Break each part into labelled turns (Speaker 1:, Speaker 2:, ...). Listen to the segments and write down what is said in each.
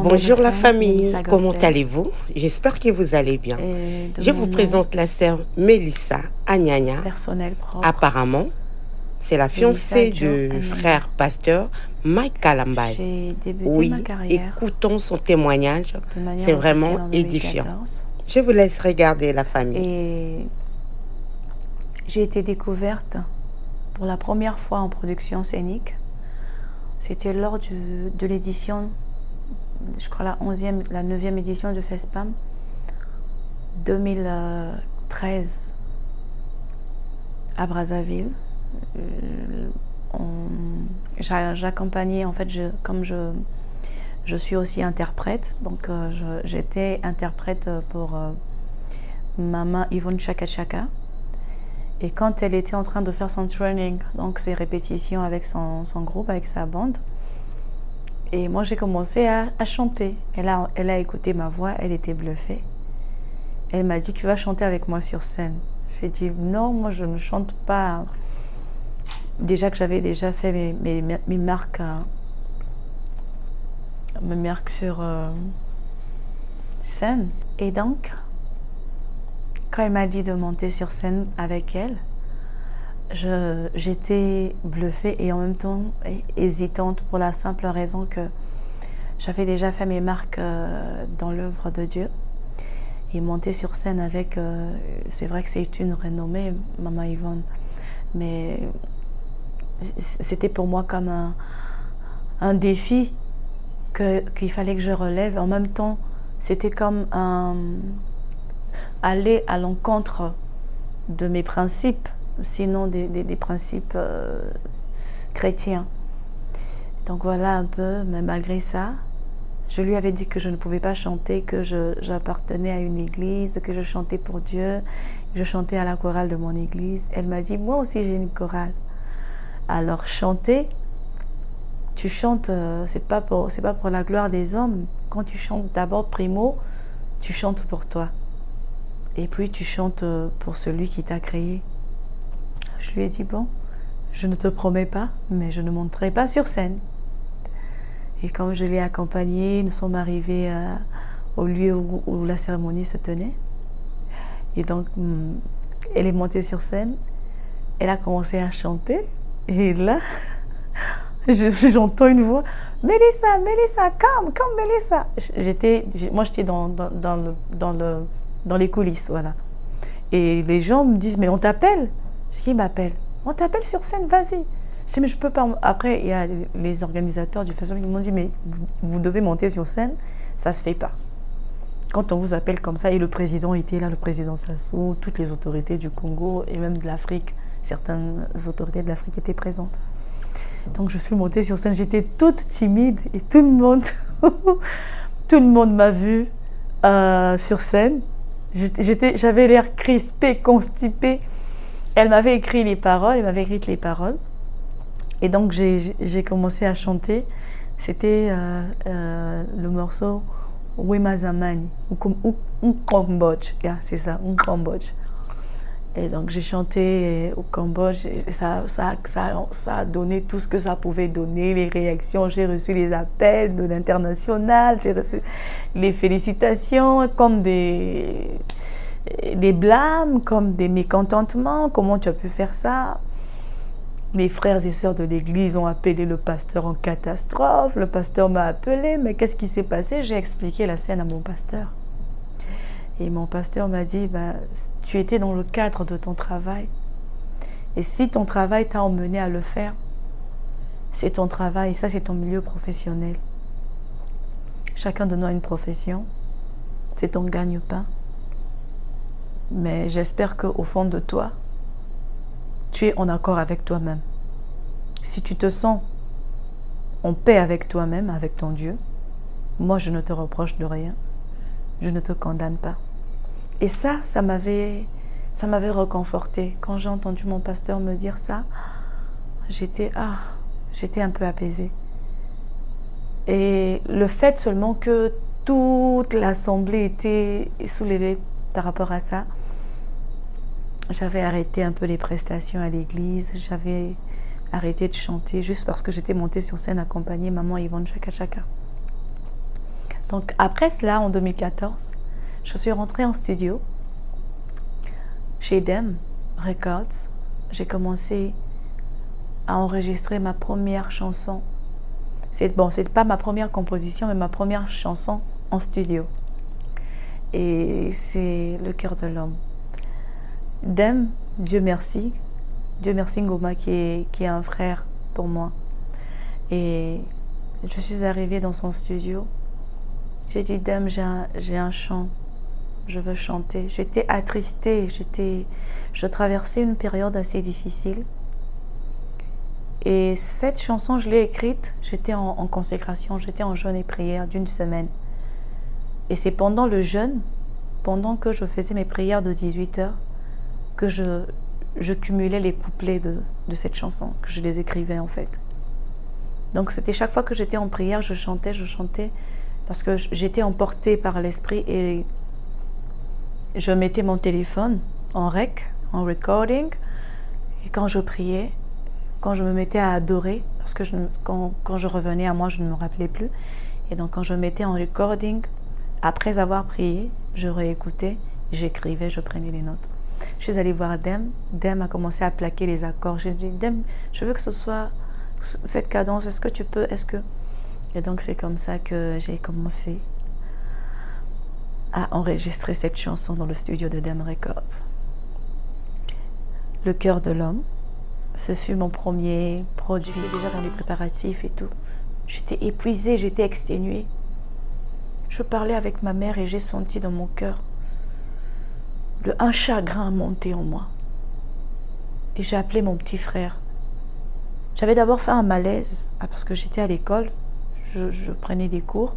Speaker 1: Bonjour la
Speaker 2: Davidson,
Speaker 1: famille,
Speaker 2: Melissa
Speaker 1: comment
Speaker 2: Gospel.
Speaker 1: allez-vous? J'espère que vous allez bien.
Speaker 2: Et de
Speaker 1: Je
Speaker 2: mon
Speaker 1: vous
Speaker 2: nom
Speaker 1: présente la sœur Melissa Agnagna.
Speaker 2: personnel propre,
Speaker 1: Apparemment, c'est la
Speaker 2: Melissa
Speaker 1: fiancée
Speaker 2: Joe
Speaker 1: du
Speaker 2: Agnagna.
Speaker 1: frère pasteur Mike Kalambay.
Speaker 2: J'ai débuté ma
Speaker 1: Oui,
Speaker 2: carrière
Speaker 1: écoutons son témoignage,
Speaker 2: de manière
Speaker 1: c'est
Speaker 2: officielle
Speaker 1: vraiment
Speaker 2: en
Speaker 1: édifiant.
Speaker 2: 2014.
Speaker 1: Je vous laisse regarder la famille.
Speaker 2: Et j'ai été découverte pour la première fois en production scénique. C'était lors de l'édition, je crois la 9e édition de FESPAM 2013 à Brazzaville. J'accompagnais, en fait, comme je suis aussi interprète, donc j'étais interprète pour Maman Yvonne Chaka Chaka. Et quand elle était en train de faire son training, donc ses répétitions avec son groupe, avec sa bande, et moi j'ai commencé à chanter. Elle a écouté ma voix, elle était bluffée. Elle m'a dit, tu vas chanter avec moi sur scène. J'ai dit, non, moi je ne chante pas. Déjà que j'avais déjà fait mes marques sur scène. Et donc, quand elle m'a dit de monter sur scène avec elle, j'étais bluffée et en même temps hésitante pour la simple raison que j'avais déjà fait mes marques dans l'œuvre de Dieu. Et monter sur scène avec, c'est vrai que c'est une renommée, Maman Yvonne, mais c'était pour moi comme un défi qu'il fallait que je relève. En même temps, c'était comme aller à l'encontre de mes principes, sinon des principes chrétiens. Donc voilà un peu, mais malgré ça, je lui avais dit que je ne pouvais pas chanter, que j'appartenais à une église, que je chantais pour Dieu, je chantais à la chorale de mon église. Elle m'a dit, moi aussi j'ai une chorale. Alors chanter, tu chantes, c'est pas pour la gloire des hommes. Quand tu chantes d'abord primo, tu chantes pour toi. Et puis tu chantes pour celui qui t'a créé. Je lui ai dit, bon, je ne te promets pas, mais je ne monterai pas sur scène. Et comme je l'ai accompagnée, nous sommes arrivés au lieu où la cérémonie se tenait. Et donc, elle est montée sur scène, elle a commencé à chanter. Et là, j'entends une voix, Melissa, Melissa, come Melissa. Moi, j'étais dans les coulisses, voilà. Et les gens me disent, mais on t'appelle. Qui m'appelle? On t'appelle sur scène, vas-y. Je dis, mais je peux pas. Après, il y a les organisateurs du festival qui m'ont dit, mais vous devez monter sur scène, ça se fait pas. Quand on vous appelle comme ça, et le président était là, le président Sassou, toutes les autorités du Congo et même de l'Afrique, certaines autorités de l'Afrique étaient présentes. Donc je suis montée sur scène, j'étais toute timide et tout le monde m'a vue sur scène. J'avais l'air crispée, constipée. Elle m'avait écrit les paroles, Et donc j'ai commencé à chanter. C'était le morceau Wema Zamani, ou Cambodge, c'est ça, un Cambodge. Et donc j'ai chanté au Cambodge, et ça a donné tout ce que ça pouvait donner, les réactions. J'ai reçu les appels de l'international, j'ai reçu les félicitations, comme des blâmes, comme des mécontentements. Comment tu as pu faire ça? Les frères et sœurs de l'église ont appelé le pasteur en catastrophe. Le pasteur m'a appelé, mais qu'est-ce qui s'est passé? J'ai expliqué la scène à mon pasteur. Et mon pasteur m'a dit, tu étais dans le cadre de ton travail. Et si ton travail t'a emmené à le faire, c'est ton travail, ça c'est ton milieu professionnel. Chacun de nous a une profession, c'est ton gagne-pain. Mais j'espère qu'au fond de toi, tu es en accord avec toi-même. Si tu te sens en paix avec toi-même, avec ton Dieu, moi je ne te reproche de rien, je ne te condamne pas. Et ça m'avait réconfortée. Quand j'ai entendu mon pasteur me dire ça, j'étais un peu apaisée. Et le fait seulement que toute l'assemblée était soulevée par rapport à ça, j'avais arrêté un peu les prestations à l'église, j'avais arrêté de chanter juste parce que j'étais montée sur scène accompagnée Maman Yvonne Chaka Chaka. Donc après cela, en 2014, je suis rentrée en studio chez Dem Records. J'ai commencé à enregistrer ma première chanson. C'est pas ma première composition, mais ma première chanson en studio. Et c'est Le cœur de l'homme. Dem, Dieu merci Ngoma qui est un frère pour moi. Et je suis arrivée dans son studio. J'ai dit, Dem, j'ai un chant, je veux chanter. J'étais attristée, je traversais une période assez difficile. Et cette chanson, je l'ai écrite, j'étais en consécration, j'étais en jeûne et prière d'une semaine. Et c'est pendant le jeûne, pendant que je faisais mes prières de 18h, que je cumulais les couplets de cette chanson, que je les écrivais en fait. Donc c'était chaque fois que j'étais en prière, je chantais, parce que j'étais emportée par l'esprit et je mettais mon téléphone en recording, et quand je priais, quand je me mettais à adorer, parce que quand je revenais à moi, je ne me rappelais plus, et donc quand je me mettais en recording, après avoir prié, je réécoutais, j'écrivais, je prenais les notes. Je suis allée voir Dem. Dem a commencé à plaquer les accords. J'ai dit, Dem, je veux que ce soit cette cadence. Est-ce que tu peux? Et donc, c'est comme ça que j'ai commencé à enregistrer cette chanson dans le studio de Dem Records. Le cœur de l'homme, ce fut mon premier produit, déjà dans les préparatifs et tout. J'étais épuisée, j'étais exténuée. Je parlais avec ma mère et j'ai senti dans mon cœur un chagrin monter en moi. Et j'ai appelé mon petit frère. J'avais d'abord fait un malaise, parce que j'étais à l'école, je prenais des cours.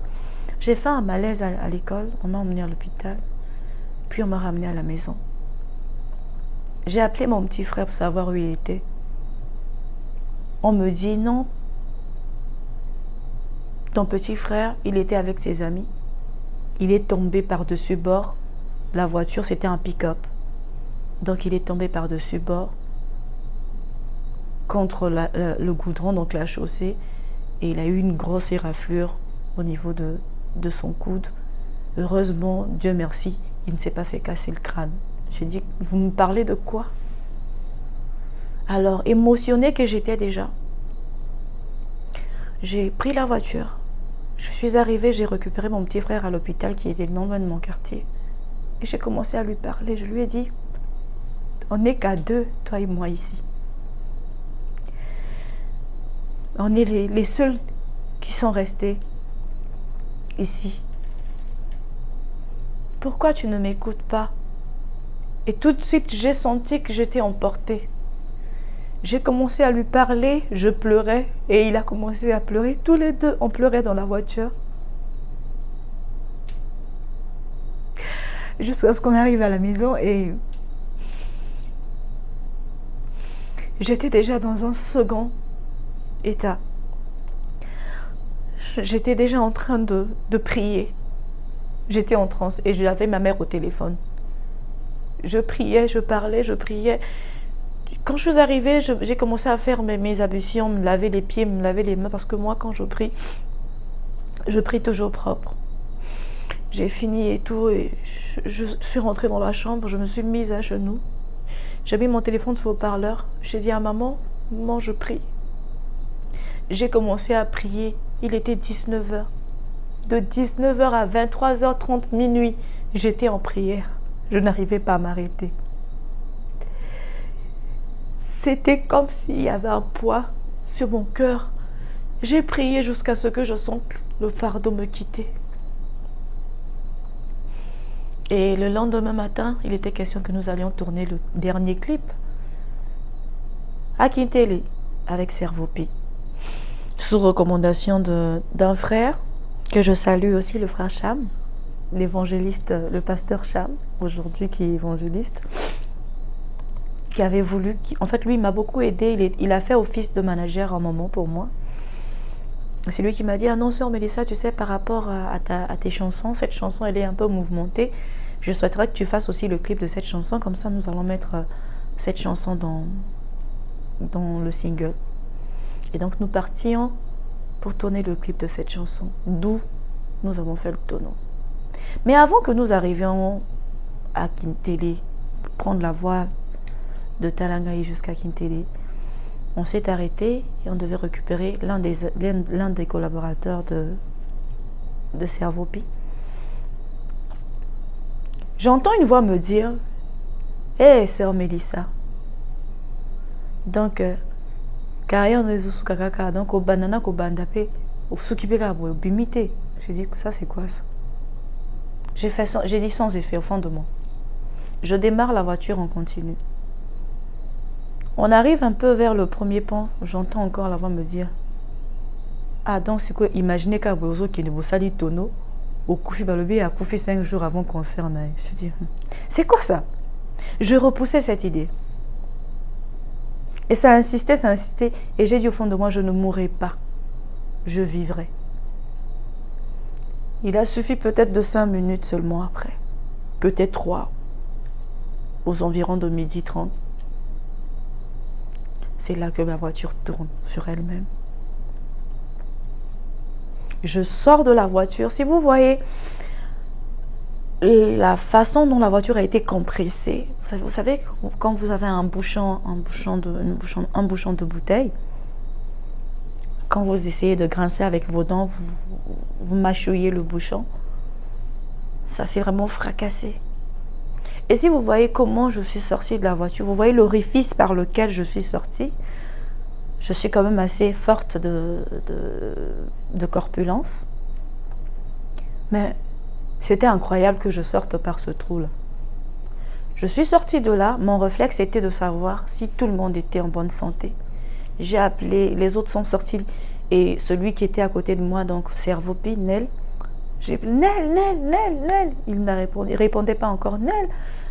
Speaker 2: J'ai fait un malaise à l'école, on m'a emmené à l'hôpital, puis on m'a ramené à la maison. J'ai appelé mon petit frère pour savoir où il était. On me dit non, ton petit frère, il était avec ses amis. Il est tombé par-dessus bord. La voiture, c'était un pick-up. Donc, il est tombé par-dessus bord contre le goudron, donc la chaussée. Et il a eu une grosse éraflure au niveau de son coude. Heureusement, Dieu merci, il ne s'est pas fait casser le crâne. J'ai dit, vous me parlez de quoi? Alors, émotionnée que j'étais déjà, j'ai pris la voiture. Je suis arrivée, j'ai récupéré mon petit frère à l'hôpital qui était non loin de mon quartier. Et j'ai commencé à lui parler. Je lui ai dit, on n'est qu'à deux, toi et moi ici. On est les seuls qui sont restés ici. Pourquoi tu ne m'écoutes pas? Et tout de suite, j'ai senti que j'étais emportée. J'ai commencé à lui parler, je pleurais et il a commencé à pleurer. Tous les deux, on pleurait dans la voiture. Jusqu'à ce qu'on arrive à la maison et j'étais déjà dans un second état. J'étais déjà en train de prier. J'étais en transe et j'avais ma mère au téléphone. Je priais, je parlais, je priais. Quand je suis arrivée, j'ai commencé à faire mes ablutions, me laver les pieds, me laver les mains, parce que moi, quand je prie toujours propre. J'ai fini et tout, et je suis rentrée dans la chambre, je me suis mise à genoux. J'ai mis mon téléphone sur haut-parleur. J'ai dit à maman, je prie. J'ai commencé à prier. Il était 19h. De 19h à 23h30 minuit, j'étais en prière. Je n'arrivais pas à m'arrêter. C'était comme s'il y avait un poids sur mon cœur. J'ai prié jusqu'à ce que je sente le fardeau me quitter. Et le lendemain matin, il était question que nous allions tourner le dernier clip à Kintele avec Servopi, sous recommandation d'un frère que je salue aussi, le frère Cham, l'évangéliste, le pasteur Cham, aujourd'hui qui est évangéliste, qui avait voulu, en fait lui il m'a beaucoup aidé, il a fait office de manager un moment pour moi. C'est lui qui m'a dit, ah non sœur Mélissa, tu sais, par rapport à tes chansons, cette chanson elle est un peu mouvementée, je souhaiterais que tu fasses aussi le clip de cette chanson, comme ça nous allons mettre cette chanson dans le single. Et donc nous partions pour tourner le clip de cette chanson, d'où nous avons fait le tonneau. Mais avant que nous arrivions à Kintélé, prendre la voie de Talangaï jusqu'à Kintélé, on s'est arrêté et on devait récupérer l'un des collaborateurs de Servopi. J'entends une voix me dire « Hé, sœur Mélissa !» Donc, carrière de Zousukakaka, donc au banana, au bandape, au Sukibeka, au bimité. J'ai dit « Ça, c'est quoi ça ?» J'ai dit sans effet au fond de moi. Je démarre la voiture en continu. On arrive un peu vers le premier pont, j'entends encore la voix me dire « Ah, donc c'est quoi, imaginez qu'à Bozo qui ne vous salit tonneau, au Koufi Balobi a Koufi 5 jours avant qu'on concert. Je dis « C'est quoi ça ?» Je repoussais cette idée. Et ça insistait, et j'ai dit au fond de moi « Je ne mourrai pas, je vivrai. » Il a suffi peut-être de 5 minutes seulement après, peut-être 3, aux environs de 12h30. C'est là que ma voiture tourne sur elle-même. Je sors de la voiture. Si vous voyez la façon dont la voiture a été compressée, vous savez quand vous avez un bouchon de bouteille, quand vous essayez de grincer avec vos dents, vous mâchouillez le bouchon, ça s'est vraiment fracassé. Et si vous voyez comment je suis sortie de la voiture, vous voyez l'orifice par lequel je suis sortie, je suis quand même assez forte de corpulence. Mais c'était incroyable que je sorte par ce trou-là. Je suis sortie de là, mon réflexe était de savoir si tout le monde était en bonne santé. J'ai appelé, les autres sont sortis, et celui qui était à côté de moi, donc Servopi, Nel, j'ai appelé Nel. Il ne répondait pas encore, Nel.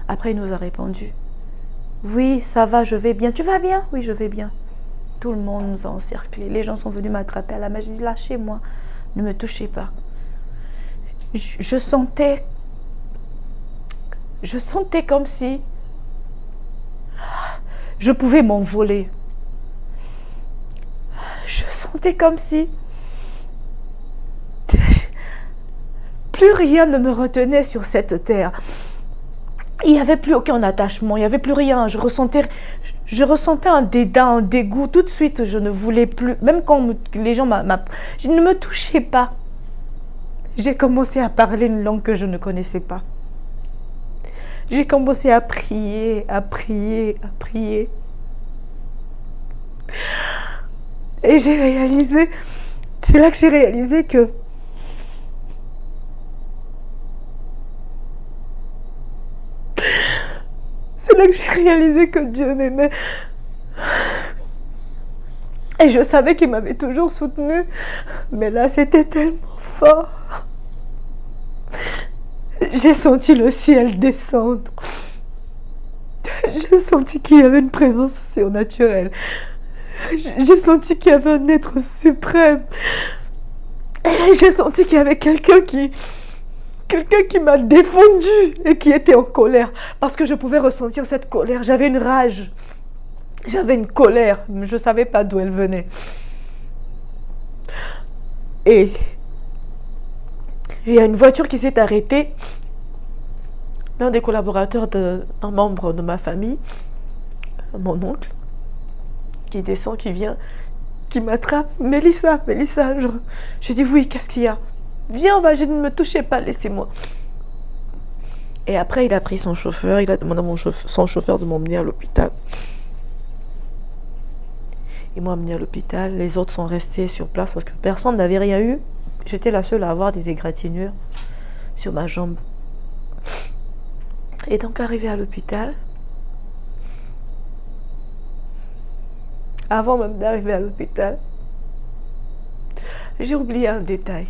Speaker 2: Après, il nous a répondu, oui, ça va, je vais bien. Tu vas bien? Oui, je vais bien. Tout le monde nous a encerclés. Les gens sont venus m'attraper à la main. J'ai dit, lâchez-moi, ne me touchez pas. Je sentais comme si je pouvais m'envoler. Je sentais comme si plus rien ne me retenait sur cette terre. Il n'y avait plus aucun attachement, il n'y avait plus rien. Je ressentais un dédain, un dégoût. Tout de suite, je ne voulais plus. Même quand les gens je ne me touchais pas. J'ai commencé à parler une langue que je ne connaissais pas. J'ai commencé à prier. Et j'ai réalisé, c'est là que j'ai réalisé que Dieu m'aimait. Et je savais qu'il m'avait toujours soutenue. Mais là, c'était tellement fort. J'ai senti le ciel descendre. J'ai senti qu'il y avait une présence surnaturelle. J'ai senti qu'il y avait un être suprême. J'ai senti qu'il y avait quelqu'un qui m'a défendu et qui était en colère. Parce que je pouvais ressentir cette colère. J'avais une rage. J'avais une colère. Mais je ne savais pas d'où elle venait. Et il y a une voiture qui s'est arrêtée. L'un des collaborateurs d'un membre de ma famille, mon oncle, qui descend, qui vient, qui m'attrape. Mélissa. Je dis oui, qu'est-ce qu'il y a? Viens, je ne me touchez pas, laissez-moi. Et après, il a pris son chauffeur, il a demandé à son chauffeur de m'emmener à l'hôpital. Ils m'ont amené à l'hôpital, les autres sont restés sur place parce que personne n'avait rien eu. J'étais la seule à avoir des égratignures sur ma jambe. Et donc, arrivé à l'hôpital, avant même d'arriver à l'hôpital, j'ai oublié un détail.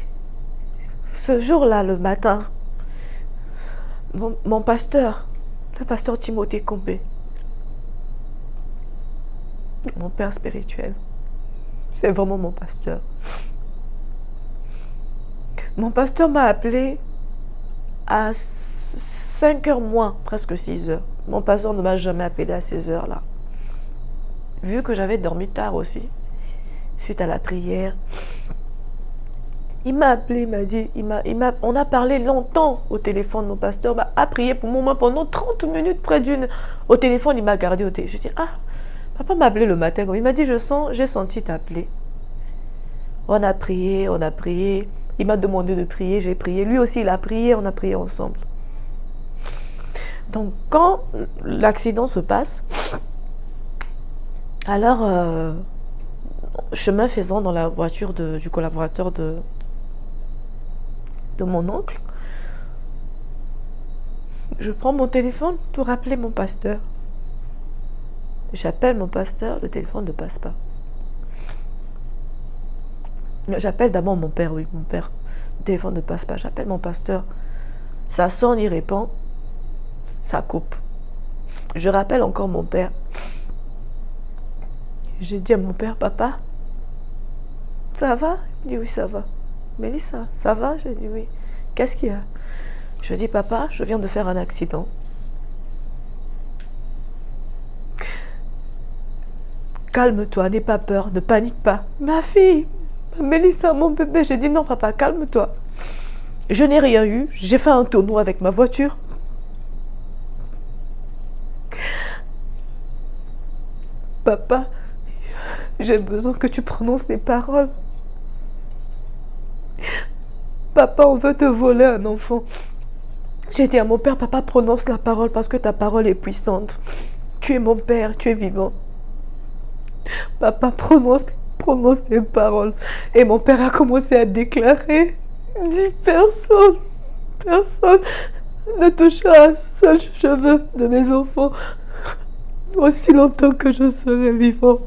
Speaker 2: Ce jour-là, le matin, mon pasteur, le pasteur Timothée Kombé, mon père spirituel, c'est vraiment mon pasteur. Mon pasteur m'a appelé à 5h moins, presque 6h. Mon pasteur ne m'a jamais appelé à ces heures-là. Vu que j'avais dormi tard aussi, suite à la prière, Il m'a appelé, il m'a dit, on a parlé longtemps au téléphone. Mon pasteur a prié pour moi pendant 30 minutes, près d'une. Au téléphone, il m'a gardé au téléphone. Je dis, ah, papa m'a appelé le matin. Il m'a dit, j'ai senti t'appeler. On a prié, on a prié. Il m'a demandé de prier, j'ai prié. Lui aussi, il a prié, on a prié ensemble. Donc, quand l'accident se passe, alors, chemin faisant dans la voiture du collaborateur de mon oncle, je prends mon téléphone pour appeler mon pasteur. J'appelle mon pasteur, le téléphone ne passe pas. J'appelle d'abord mon père, oui, mon père. Le téléphone ne passe pas. J'appelle mon pasteur. Ça sonne, il répond. Ça coupe. Je rappelle encore mon père. J'ai dit à mon père, papa, ça va? Il dit oui, ça va. Mélissa, ça va? J'ai dit oui. Qu'est-ce qu'il y a? Je dis, papa, je viens de faire un accident. Calme-toi, n'aie pas peur, ne panique pas. Ma fille, Mélissa, mon bébé. J'ai dit non, papa, calme-toi. Je n'ai rien eu. J'ai fait un tonneau avec ma voiture. Papa, j'ai besoin que tu prononces ces paroles. Papa, on veut te voler un enfant. J'ai dit à mon père, papa, prononce la parole parce que ta parole est puissante. Tu es mon père, tu es vivant. Papa, prononce ces paroles. Et mon père a commencé à déclarer, dit personne ne touchera un seul cheveu de mes enfants aussi longtemps que je serai vivant.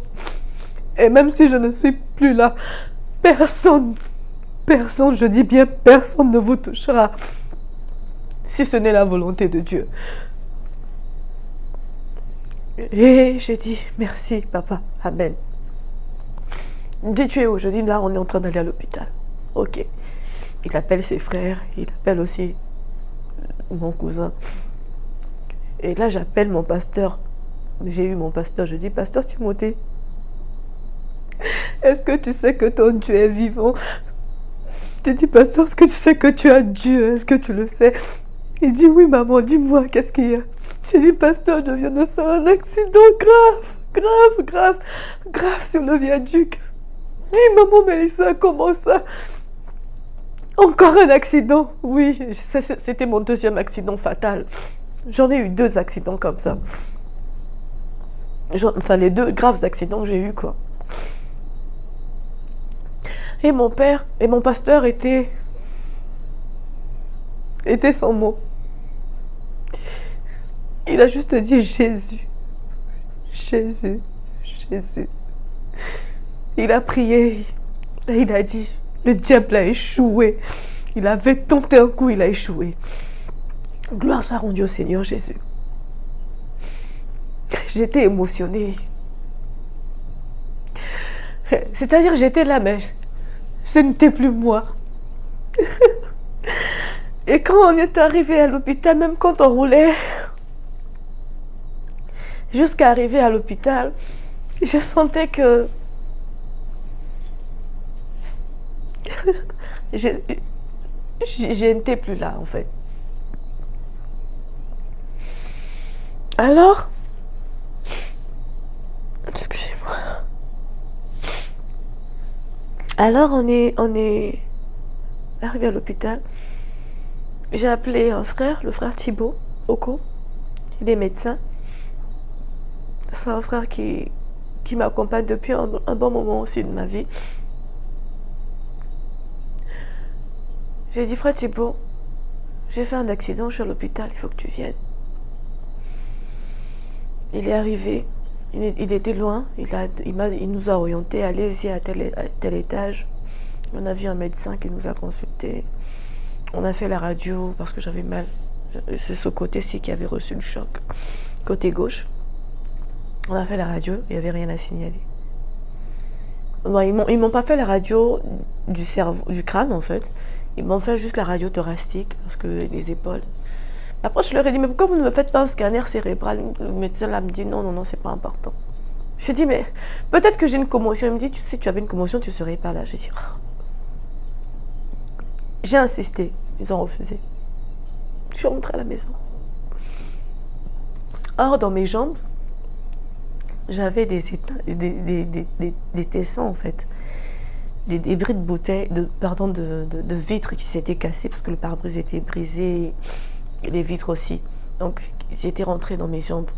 Speaker 2: Et même si je ne suis plus là, personne, je dis bien personne ne vous touchera, si ce n'est la volonté de Dieu. Et j'ai dit, merci papa, amen. Il me dit, tu es où? Je dis, là on est en train d'aller à l'hôpital. Ok. Il appelle ses frères, il appelle aussi mon cousin. Et là j'appelle mon pasteur. J'ai eu mon pasteur, je dis, pasteur Timothée, est-ce que tu sais que ton Dieu est vivant? Je dis, pasteur, est-ce que tu sais que tu as Dieu? Est-ce que tu le sais? Il dit, oui maman, dis-moi, qu'est-ce qu'il y a? J'ai dit, pasteur, je viens de faire un accident grave sur le viaduc. Dis, maman Mélissa, comment ça? Encore un accident? Oui, c'était mon deuxième accident fatal. J'en ai eu 2 accidents comme ça. Enfin, les 2 graves accidents que j'ai eus, quoi. Et mon père et mon pasteur étaient sans mots. Il a juste dit Jésus. Il a prié et il a dit, le diable a échoué. Il avait tenté un coup, il a échoué. Gloire soit rendue au Seigneur Jésus. J'étais émotionnée. C'est-à-dire j'étais là, mais ce n'était plus moi. Et quand on est arrivé à l'hôpital, même quand on roulait, jusqu'à arriver à l'hôpital, je sentais que je n'étais plus là, en fait. Alors, excusez-moi. Alors, on est arrivé à l'hôpital. J'ai appelé un frère, le frère Thibaut, Oko. Il est médecin. C'est un frère qui m'accompagne depuis un bon moment aussi de ma vie. J'ai dit, frère Thibaut, j'ai fait un accident, je suis à l'hôpital, il faut que tu viennes. Il est arrivé, il était loin, il nous a orientés, allez-y à tel étage. On a vu un médecin qui nous a consultés. On a fait la radio parce que j'avais mal. C'est ce côté-ci qui avait reçu le choc. Côté gauche. On a fait la radio, il n'y avait rien à signaler. Bon, ils m'ont pas fait la radio du cerveau, du crâne en fait. Ils m'ont fait juste la radio thoracique parce que les épaules. Après, je leur ai dit, mais pourquoi vous ne me faites pas un scanner cérébral? Le médecin là me dit, non, c'est pas important. Je dis, mais peut-être que j'ai une commotion. Il me dit, tu sais, tu avais une commotion, tu ne serais pas là. J'ai dit, oh. J'ai insisté, ils ont refusé. Je suis rentrée à la maison. Or, dans mes jambes, j'avais des tessons en fait, des débris de bouteilles, de vitres qui s'étaient cassées parce que le pare-brise était brisé, et les vitres aussi. Donc, ils étaient rentrés dans mes jambes.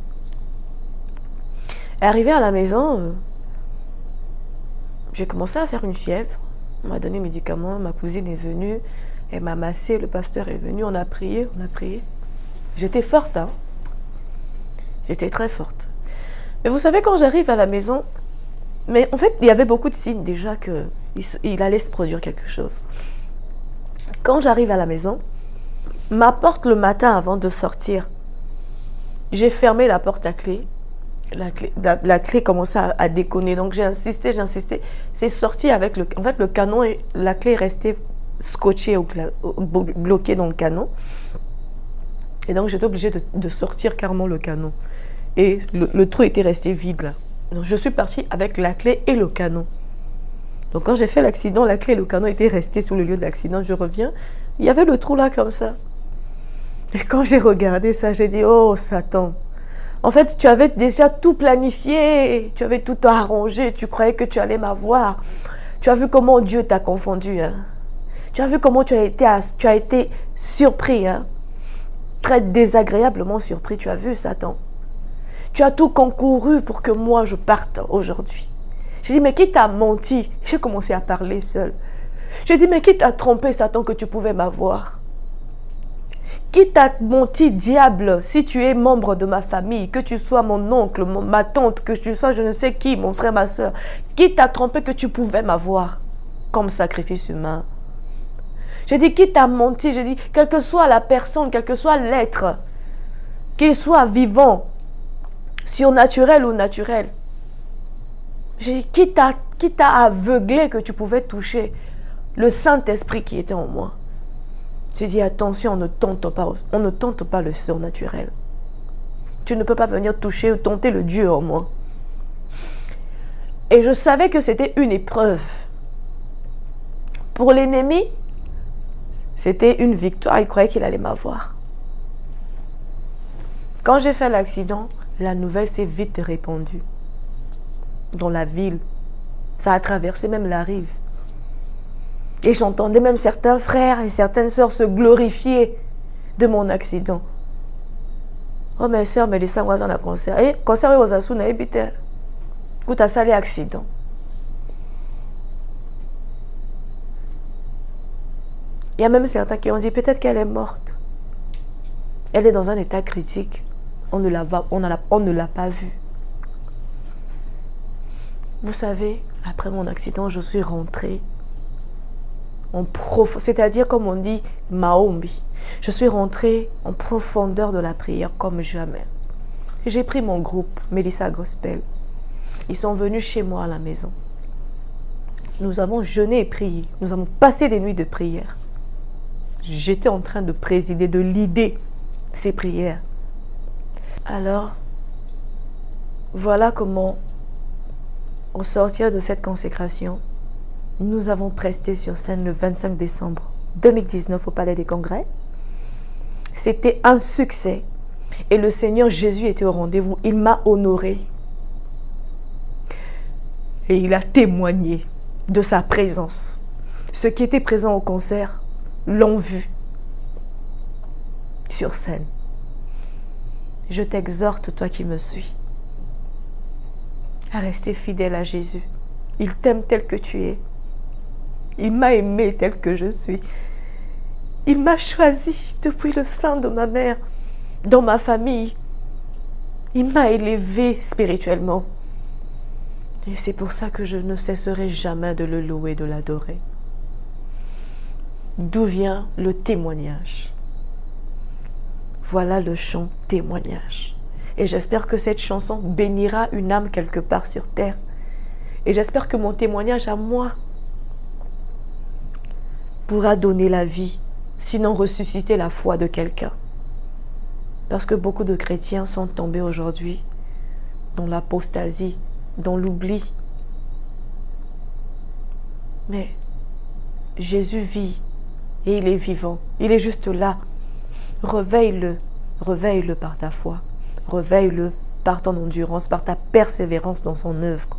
Speaker 2: Et arrivé à la maison, j'ai commencé à faire une fièvre. On m'a donné des médicaments, ma cousine est venue, elle m'a massé, le pasteur est venu, on a prié. J'étais forte, hein. J'étais très forte. Mais vous savez, quand j'arrive à la maison, mais en fait, il y avait beaucoup de signes déjà qu'il allait se produire quelque chose. Quand j'arrive à la maison, ma porte le matin avant de sortir, j'ai fermé la porte à clé. La clé commençait à déconner, donc j'ai insisté. C'est sorti avec le canon et la clé est restée scotchée, bloquée dans le canon. Et donc j'étais obligée de sortir carrément le canon. Et le trou était resté vide là. Donc je suis partie avec la clé et le canon. Donc quand j'ai fait l'accident, la clé et le canon étaient restés sur le lieu de l'accident. Je reviens, il y avait le trou là comme ça. Et quand j'ai regardé ça, j'ai dit, oh Satan. En fait, tu avais déjà tout planifié, tu avais tout arrangé, tu croyais que tu allais m'avoir. Tu as vu comment Dieu t'a confondu. Hein? Tu as vu comment tu as été surpris. Hein? Très désagréablement surpris, tu as vu Satan. Tu as tout concouru pour que moi je parte aujourd'hui. J'ai dit, mais qui t'a menti? J'ai commencé à parler seule. J'ai dit, mais qui t'a trompé Satan que tu pouvais m'avoir? Qui t'a menti, diable, si tu es membre de ma famille, que tu sois mon oncle, ma tante, que tu sois je ne sais qui, mon frère, ma soeur, qui t'a trompé que tu pouvais m'avoir comme sacrifice humain? J'ai dit, qui t'a menti? J'ai dit, quelle que soit la personne, quel que soit l'être, qu'il soit vivant, surnaturel ou naturel. J'ai dit, qui t'a aveuglé que tu pouvais toucher le Saint-Esprit qui était en moi? J'ai dit, attention, on ne tente pas le surnaturel. Tu ne peux pas venir toucher ou tenter le Dieu en moi. Et je savais que c'était une épreuve. Pour l'ennemi, c'était une victoire. Il croyait qu'il allait m'avoir. Quand j'ai fait l'accident, la nouvelle s'est vite répandue dans la ville. Ça a traversé même la rive. Et j'entendais même certains frères et certaines sœurs se glorifier de mon accident. Oh, mes sœurs, mais les sangouas en a concert. Eh, concert aux assous, n'a évité. Où t'as salé accident. Il y a même certains qui ont dit peut-être qu'elle est morte. Elle est dans un état critique. On ne l'a pas vue. Vous savez, après mon accident, je suis rentrée. C'est-à-dire comme on dit Maombi. Je suis rentrée en profondeur de la prière comme jamais. J'ai pris mon groupe Melissa Gospel. Ils sont venus chez moi à la maison. Nous avons jeûné et prié. Nous avons passé des nuits de prière. J'étais en train de présider, de leader ces prières. Alors, voilà comment, au sortir de cette consécration, nous avons presté sur scène le 25 décembre 2019 au Palais des Congrès. C'était un succès. Et le Seigneur Jésus était au rendez-vous. Il m'a honoré. Et il a témoigné de sa présence. Ceux qui étaient présents au concert l'ont vu sur scène. Je t'exhorte, toi qui me suis, à rester fidèle à Jésus. Il t'aime tel que tu es. Il m'a aimé tel que je suis. Il m'a choisi depuis le sein de ma mère, dans ma famille. Il m'a élevé spirituellement. Et c'est pour ça que je ne cesserai jamais de le louer, de l'adorer. D'où vient le témoignage? Voilà le chant témoignage. Et j'espère que cette chanson bénira une âme quelque part sur terre. Et j'espère que mon témoignage à moi pourra donner la vie, sinon ressusciter la foi de quelqu'un. Parce que beaucoup de chrétiens sont tombés aujourd'hui dans l'apostasie, dans l'oubli. Mais Jésus vit Et il est vivant. Il est juste là. Réveille-le. Réveille-le par ta foi. Réveille-le par ton endurance, par ta persévérance dans son œuvre.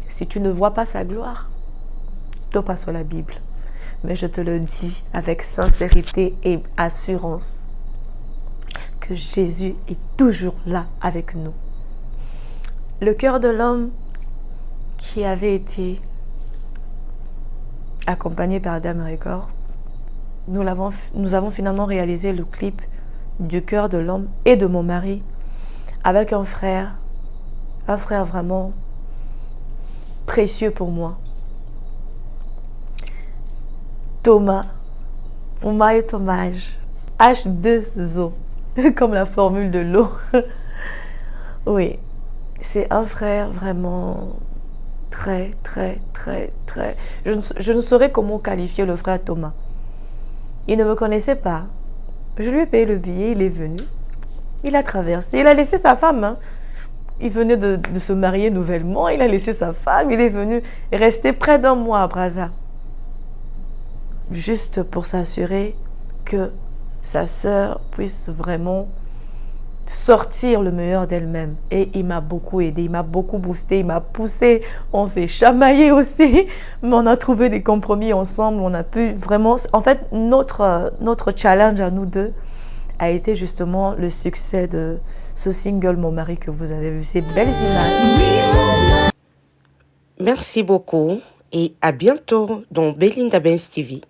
Speaker 2: Si tu ne vois pas sa gloire, tombe pas sur la Bible. Mais je te le dis avec sincérité et assurance que Jésus est toujours là avec nous. Le cœur de l'homme qui avait été accompagné par Adam Record, nous avons finalement réalisé le clip du cœur de l'homme et de mon mari avec un frère vraiment précieux pour moi. Thomas, mon mari Thomas, H2O, comme la formule de l'eau. Oui, c'est un frère vraiment très. Je ne saurais comment qualifier le frère Thomas. Il ne me connaissait pas. Je lui ai payé le billet, il est venu. Il a traversé, il a laissé sa femme. Hein. Il venait de se marier nouvellement, il a laissé sa femme, il est venu rester près d'un mois à Brazza. Juste pour s'assurer que sa sœur puisse vraiment sortir le meilleur d'elle-même. Et il m'a beaucoup aidé, il m'a beaucoup boosté, il m'a poussé. On s'est chamaillé aussi, mais on a trouvé des compromis ensemble. On a pu vraiment... En fait, notre challenge à nous deux a été justement le succès de ce single Mon mari que vous avez vu. Ces belles images.
Speaker 1: Merci beaucoup et à bientôt dans Belinda Benz TV.